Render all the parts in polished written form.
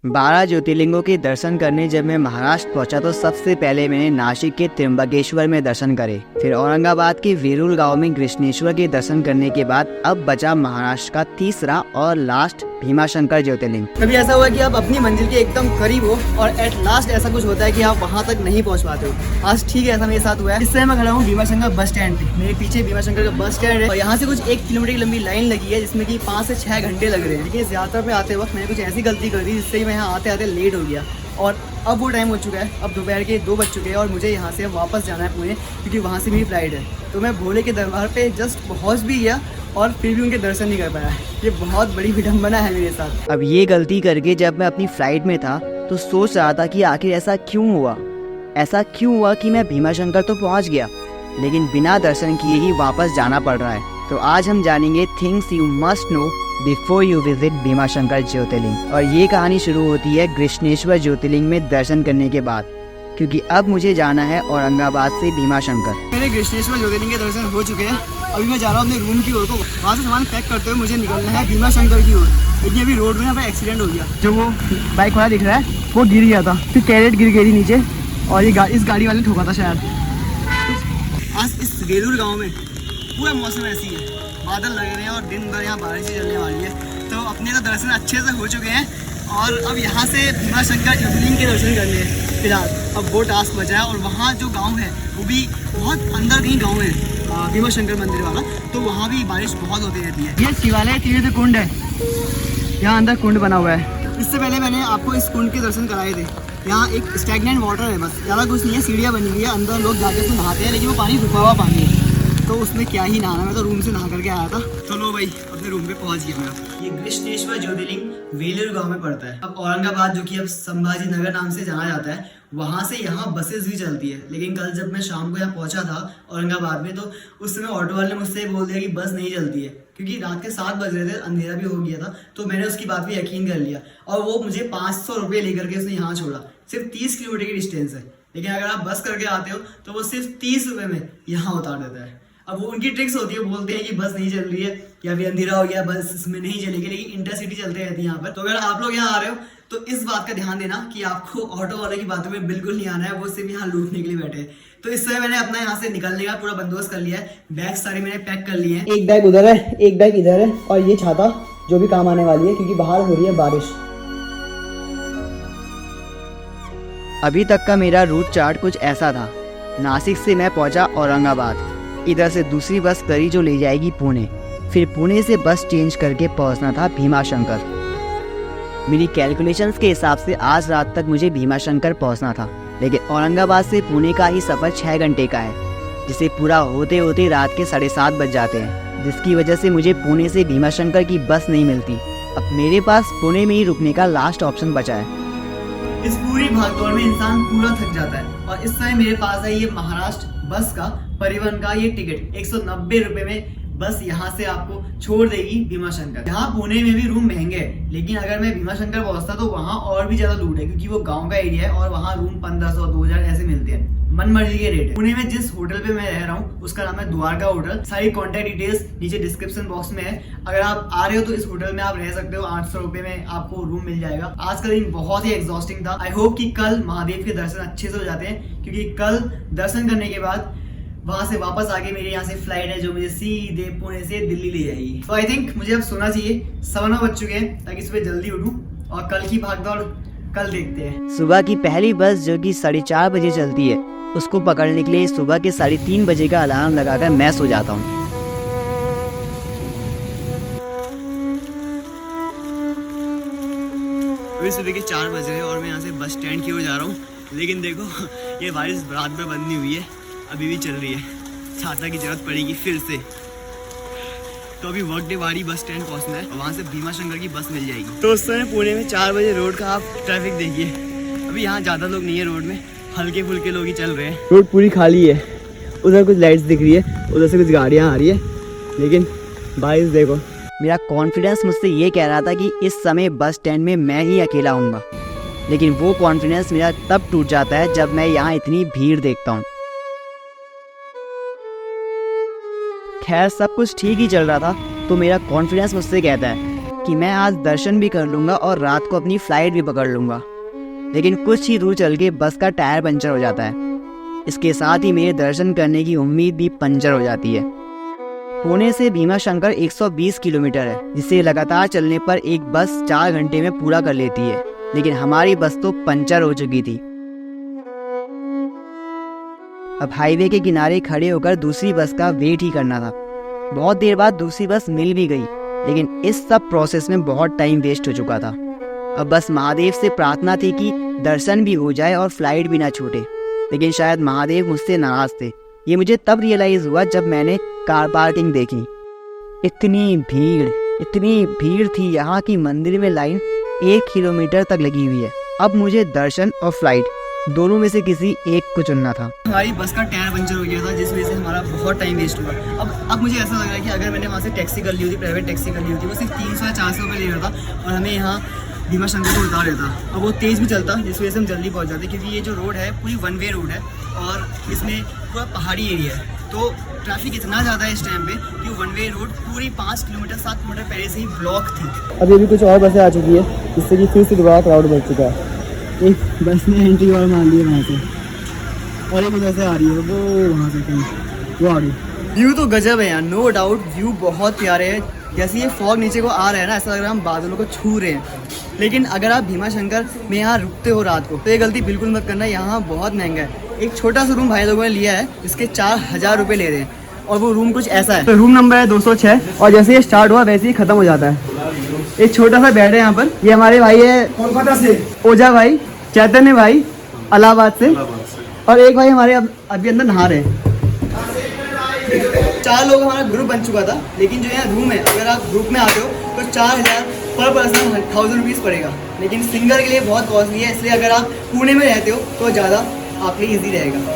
12 ज्योतिर्लिंगों के दर्शन करने जब मैं महाराष्ट्र पहुंचा तो सबसे पहले मैंने नासिक के त्र्यंबकेश्वर में दर्शन करे, फिर औरंगाबाद के वेरूल गांव में कृष्णेश्वर के दर्शन करने के बाद अब बचा महाराष्ट्र का तीसरा और लास्ट भीमाशंकर ज्योतिर्लिंग। कभी ऐसा हुआ कि आप अपनी मंजिल के एकदम करीब हो और एट लास्ट ऐसा कुछ होता है कि आप वहाँ तक नहीं पहुँच पाते हो। आज ठीक है, ऐसा मेरे साथ हुआ है। इस समय मैं खड़ा हूँ भीमाशंकर बस स्टैंड पे। मेरे पीछे भीमाशंकर का बस स्टैंड है और यहाँ से कुछ 1 किलोमीटर की लंबी लाइन लगी है जिसमें कि 5 से 6 घंटे लग रहे हैं। लेकिन इस यात्रा पे आते वक्त मैंने कुछ ऐसी गलती कर दी जिससे मैं यहाँ आते आते लेट हो गया और अब वो टाइम हो चुका है। अब दोपहर के 2 बज चुके हैं और मुझे यहाँ से वापस जाना है पुणे, क्योंकि वहाँ से मेरी फ्लाइट है। तो मैं भोले के दरबार पे जस्ट पहुँच भी गया और फिर भी उनके दर्शन नहीं कर पाया। ये बहुत बड़ी विडम्बना है मेरे साथ। अब ये गलती करके जब मैं अपनी फ्लाइट में था तो सोच रहा था कि आखिर ऐसा क्यों हुआ कि मैं भीमाशंकर तो पहुँच गया लेकिन बिना दर्शन किए ही वापस जाना पड़ रहा है। तो आज हम जानेंगे things you must know before you visit Bhimashankar Jyotirlinga. और ये कहानी शुरू होती है कृष्णेश्वर ज्योतिर्लिंग में दर्शन करने के बाद, क्योंकि अब मुझे जाना है औरंगाबाद से भीमाशंकर। मेरे कृष्णेश्वर ज्योतिर्लिंग के दर्शन हो चुके हैं। अभी मैं जा रहा हूँ अपने रूम की ओर। तो वहाँ से सामान पैक करते हुए मुझे निकलना है भीमाशंकर की ओर। लेकिन अभी रोड में यहाँ पर एक्सीडेंट हो गया। जो वो बाइक वाला दिख रहा है वो गिर गया था, फिर कैरेट गिर गई नीचे और ये इस गाड़ी वाले ने ठोका था शायद। आज इस वेरूल गाँव में पूरा मौसम ऐसी है, बादल लग रहे हैं और दिन भर यहाँ बारिश चलने वाली है। तो अपने तो दर्शन अच्छे से हो चुके हैं और अब यहाँ से भीमाशंकर ज्योतिर्लिंग के दर्शन करने हैं फिलहाल। अब वो टास्क बचा है और वहाँ जो गांव है वो भी बहुत अंदर कहीं गांव है भीमाशंकर मंदिर वाला, तो वहाँ भी बारिश बहुत होती रहती है। ये शिवालय तीर्थ कुंड है, यहाँ अंदर कुंड बना हुआ है। इससे पहले मैंने आपको इस कुंड के दर्शन कराए थे। यहाँ एक स्टैग्नेंट वाटर है, बस ज़्यादा कुछ नहीं है। सीढ़ियाँ बनी हुई है, अंदर लोग जाके उसमें नहाते हैं, लेकिन वो पानी रुका हुआ पानी है तो उसमें क्या ही नहाना। मैं तो रूम से नहा करके आया था। चलो भाई अपने रूम पे पहुंच गया मैं। ये कृष्णेश्वर ज्योतिर्लिंग वेलूर गांव में पड़ता है। अब औरंगाबाद, जो कि अब संभाजी नगर नाम से जाना जाता है, वहां से यहाँ बसेस भी चलती है। लेकिन कल जब मैं शाम को यहाँ पहुंचा था औरंगाबाद में, तो उस समय ऑटो वाले ने मुझसे बोल दिया कि बस नहीं चलती है, क्योंकि रात के 7 बज रहे थे, अंधेरा भी हो गया था। तो मैंने उसकी बात पे यकीन कर लिया और वो मुझे 500 रुपये लेकर के उसने यहाँ छोड़ा। सिर्फ 30 किलोमीटर की डिस्टेंस है, लेकिन अगर आप बस करके आते हो तो वो सिर्फ 30 रुपये में यहाँ उतार देता है। अब वो उनकी ट्रिक्स होती है, बोलते हैं कि बस नहीं चल रही है या फिर अंधेरा हो गया, बस इसमें नहीं चलेगी, लेकिन इंटरसिटी चलते रहती है यहाँ पर। तो अगर आप लोग यहाँ आ रहे हो तो इस बात का ध्यान देना कि आपको ऑटो वाले की बातों में बिल्कुल नहीं आना है, वो सिर्फ यहाँ लूटने के लिए बैठे हैं। तो इस समय मैंने अपना यहाँ से निकलने का पूरा बंदोबस्त कर लिया है। बैग सारे मैंने पैक कर लिए हैं। एक बैग उधर है, एक बैग इधर है और ये छाता जो भी काम आने वाली है, क्योंकि बाहर हो रही है बारिश। अभी तक का मेरा रूट चार्ट कुछ ऐसा था। नासिक से मैं पहुंचा औरंगाबाद, इधर से दूसरी बस करी जो ले जाएगी पुणे, फिर पुणे से बस चेंज करके पहुंचना था भीमाशंकर। मेरी कैलकुलेशंस के हिसाब से आज रात तक मुझे भीमाशंकर पहुंचना था, लेकिन औरंगाबाद से पुणे का ही सफ़र 6 घंटे का है, जिसे पूरा होते होते रात के 7:30 बज जाते हैं, जिसकी वजह से मुझे पुणे से भीमाशंकर की बस नहीं मिलती। अब मेरे पास पुणे में ही रुकने का लास्ट ऑप्शन बचा है। इस पूरी भागदौड़ में इंसान पूरा थक जाता है और इस समय मेरे पास है ये महाराष्ट्र बस का परिवहन का ये टिकट। 190 रुपये में बस यहाँ से आपको छोड़ देगी भीमाशंकर। यहाँ पुणे में भी रूम महंगे हैं, लेकिन अगर मैं भीमाशंकर पहुँचता तो वहाँ और भी ज्यादा लूट है, क्योंकि वो गांव का एरिया है और वहाँ रूम 1500 2000 ऐसे मिलते हैं, मन मर्जी के रेट है। पुणे में जिस होटल पे मैं रह रहा हूँ उसका नाम है द्वारका होटल। सारी कॉन्टेक्ट डिटेल्स नीचे डिस्क्रिप्शन बॉक्स में है। अगर आप आ रहे हो तो इस होटल में आप रह सकते हो। 800 रुपये में आपको रूम मिल जाएगा। आज का दिन बहुत ही एग्जॉस्टिंग था। आई होप कि कल महादेव के दर्शन अच्छे से हो जाते हैं, क्योंकि कल दर्शन करने के बाद वहां से वापस आके मेरे यहाँ से फ्लाइट है जो मुझे सीधे पुणे से दिल्ली ले जाएगी। तो आई थिंक मुझे अब सोना चाहिए। 9:15 बज चुके हैं, ताकि सुबह जल्दी उठूं और कल की भागदौड़ कल देखते हैं। सुबह की पहली बस जो कि 4:30 बजे चलती है, उसको पकड़ने के लिए सुबह के 3:30 बजे का अलार्म लगाकर मैं सो जाता हूँ। अभी सुबह के 4 बज रहे हैं और मैं यहाँ से बस स्टैंड की ओर जा रहा हूँ। लेकिन देखो ये बारिश रात में बंद नहीं हुई है, अभी भी चल रही है। छाता की जरूरत पड़ेगी फिर से। तो अभी वर्कडेवाड़ी बस स्टैंड पहुंचना है और वहाँ से भीमाशंकर की बस मिल जाएगी। तो उस समय पुणे में 4 बजे रोड का आप ट्रैफिक देखिए। अभी यहाँ ज़्यादा लोग नहीं है रोड में, हल्के फुल्के लोग ही चल रहे हैं। रोड पूरी खाली है। उधर कुछ लाइट्स दिख रही है, उधर से कुछ गाड़ियाँ आ रही है, लेकिन बारिश देखो। मेरा कॉन्फिडेंस मुझसे ये कह रहा था कि इस समय बस स्टैंड में मैं ही अकेला हूँगा, लेकिन वो कॉन्फिडेंस मेरा तब टूट जाता है जब मैं यहाँ इतनी भीड़ देखता हूँ। खैर सब कुछ ठीक ही चल रहा था, तो मेरा कॉन्फिडेंस मुझसे कहता है कि मैं आज दर्शन भी कर लूँगा और रात को अपनी फ़्लाइट भी पकड़ लूँगा। लेकिन कुछ ही दूर चल के बस का टायर पंचर हो जाता है। इसके साथ ही मेरे दर्शन करने की उम्मीद भी पंचर हो जाती है। पुणे से भीमाशंकर 120 किलोमीटर है, जिसे लगातार चलने पर एक बस 4 घंटे में पूरा कर लेती है। लेकिन हमारी बस तो पंचर हो चुकी थी। अब हाईवे के किनारे खड़े होकर दूसरी बस का वेट ही करना था। बहुत देर बाद दूसरी बस मिल भी गई, लेकिन इस सब प्रोसेस में बहुत टाइम वेस्ट हो चुका था। अब बस महादेव से प्रार्थना थी कि दर्शन भी हो जाए और फ्लाइट भी ना छूटे। लेकिन शायद महादेव मुझसे नाराज थे। ये मुझे तब रियलाइज़ हुआ जब मैंने कार पार्किंग देखी। इतनी भीड़ थी यहाँ की मंदिर में लाइन 1 किलोमीटर तक लगी हुई है। अब मुझे दर्शन और फ्लाइट दोनों में से किसी एक को चुनना था। हमारी बस का टायर पंचर हो गया था, जिस वजह से हमारा बहुत टाइम वेस्ट हुआ। अब मुझे ऐसा लग रहा है कि अगर मैंने वहाँ से टैक्सी कर ली होती, प्राइवेट टैक्सी कर ली होती, वो सिर्फ 300 या 400 रुपये ले रहा था और हमें यहाँ भीमाशंकर को उतार देता। अब वो तेज़ भी चलता, जिस वजह से हम जल्दी पहुँच जाते, क्योंकि ये जो रोड है पूरी 1 वे रोड है और इसमें पूरा पहाड़ी एरिया है। तो ट्रैफिक इतना ज़्यादा है इस टाइम पे कि 1 वे रोड पूरी 5 किलोमीटर 7 किलोमीटर पहले से ही ब्लॉक थी। अभी भी कुछ और बसें आ चुकी है, जिससे कि फिर से दोबारा क्राउड बढ़ चुका है। एक बस ने एंट्री और मान ली है वहाँ से, और एक उधर से आ रही है, वो वहाँ से कहीं वो आ रही। व्यू तो गजब है यार, नो डाउट व्यू बहुत प्यारे है। जैसे ये फॉग नीचे को आ रहा है ना, ऐसा लग रहा है हम बादलों को छू रहे हैं। लेकिन अगर आप भीमाशंकर में यहाँ रुकते हो रात को, तो ये गलती बिल्कुल मत करना, यहाँ बहुत महंगा है। एक छोटा सा रूम भाई लोगों ने लिया है, इसके 4000 रुपये ले रहे हैं, और वो रूम कुछ ऐसा है। तो रूम नंबर है 206, और जैसे ये स्टार्ट हुआ वैसे ही खत्म हो जाता है। एक छोटा सा बेड है यहाँ पर। ये हमारे भाई है कोलकाता से, ओझा भाई, चैतन्य भाई इलाहाबाद से, और एक भाई हमारे अभी अंदर नहा रहे हैं। 4 लोग हमारा ग्रुप बन चुका था। लेकिन जो यहाँ रूम है, अगर आप ग्रुप में आते हो तो 4000 पर पर्सन 1000 रुपीज़ पड़ेगा। लेकिन सिंगल के लिए बहुत कॉस्टली है, इसलिए अगर आप पुणे में रहते हो तो ज़्यादा आपके लिए ईजी रहेगा।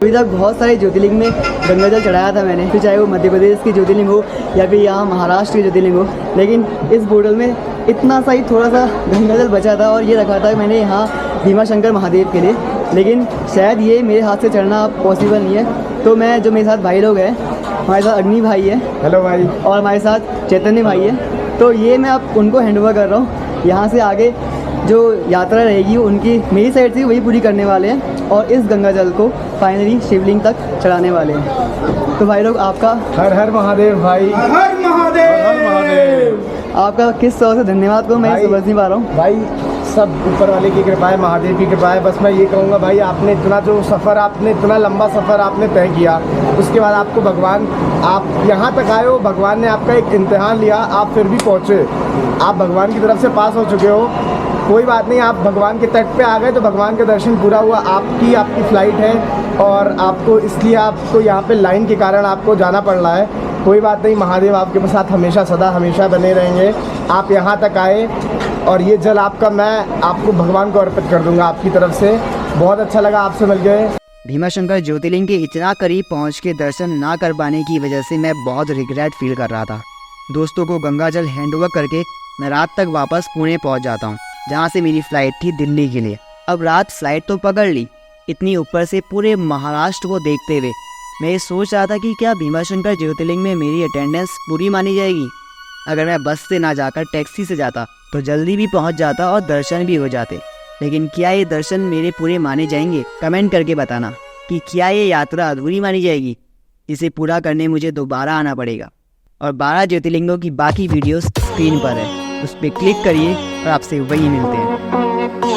अभी तक बहुत सारे ज्योतिर्लिंग में गंगा जल चढ़ाया था मैंने, फिर चाहे वो मध्य प्रदेश की ज्योतिर्लिंग हो या फिर यहाँ महाराष्ट्र की ज्योतिर्लिंग हो। लेकिन इस बोतल में इतना सा ही थोड़ा सा गंगा जल बचा था, और ये रखा था मैंने यहाँ भीमाशंकर महादेव के लिए। लेकिन शायद ये मेरे हाथ से चढ़ना पॉसिबल नहीं है। तो मैं, जो मेरे साथ भाई लोग हैं, हमारे साथ अग्नि भाई है, हेलो भाई, और हमारे साथ चैतन्य भाई है, तो ये मैं अब उनको हैंड ओवर कर रहा हूँ। यहाँ से आगे जो यात्रा रहेगी उनकी मेरी साइड से वही पूरी करने वाले हैं, और इस गंगा जल को फाइनली शिवलिंग तक चढ़ाने वाले हैं। तो भाई लोग, आपका हर हर महादेव भाई, हर हर महादेव, हर महादेव। आपका किस तरह से धन्यवाद को मैं समझ नहीं पा रहा हूँ भाई। सब ऊपर वाले की कृपा है, महादेव की कृपा है। बस मैं ये कहूँगा भाई, आपने इतना जो सफ़र, आपने इतना लंबा सफ़र आपने तय किया, उसके बाद आपको भगवान, आप यहाँ तक आए हो, भगवान ने आपका एक इम्तिहान लिया, आप फिर भी पहुँचे, आप भगवान की तरफ से पास हो चुके हो। कोई बात नहीं, आप भगवान के तट पे आ गए तो भगवान का दर्शन पूरा हुआ। आपकी फ़्लाइट है और आपको, इसलिए आपको यहाँ पे लाइन के कारण आपको जाना पड़ रहा है। कोई बात नहीं, महादेव आपके साथ हमेशा सदा हमेशा बने रहेंगे। आप यहाँ तक आए, और ये जल आपका मैं आपको भगवान को अर्पित कर दूँगा आपकी तरफ से। बहुत अच्छा लगा आपसे मिल गए। भीमाशंकर ज्योतिर्लिंग के इतना करीब पहुँच के दर्शन ना कर पाने की वजह से मैं बहुत रिग्रेट फील कर रहा था। दोस्तों को गंगा जल हैंड ओवर करके मैं रात तक वापस पुणे पहुँच जाता हूँ, जहाँ से मेरी फ़्लाइट थी दिल्ली के लिए। अब रात फ़्लाइट तो पकड़ ली, इतनी ऊपर से पूरे महाराष्ट्र को देखते हुए मैं ये सोच रहा था कि क्या भीमाशंकर ज्योतिर्लिंग में मेरी अटेंडेंस पूरी मानी जाएगी। अगर मैं बस से ना जाकर टैक्सी से जाता तो जल्दी भी पहुंच जाता और दर्शन भी हो जाते। लेकिन क्या ये दर्शन मेरे पूरे माने जाएंगे? कमेंट करके बताना कि क्या ये यात्रा अधूरी मानी जाएगी। इसे पूरा करने मुझे दोबारा आना पड़ेगा। और 12 ज्योतिर्लिंगों की बाकी वीडियोस स्क्रीन पर है, उस पर क्लिक करिए और आपसे वहीं मिलते हैं।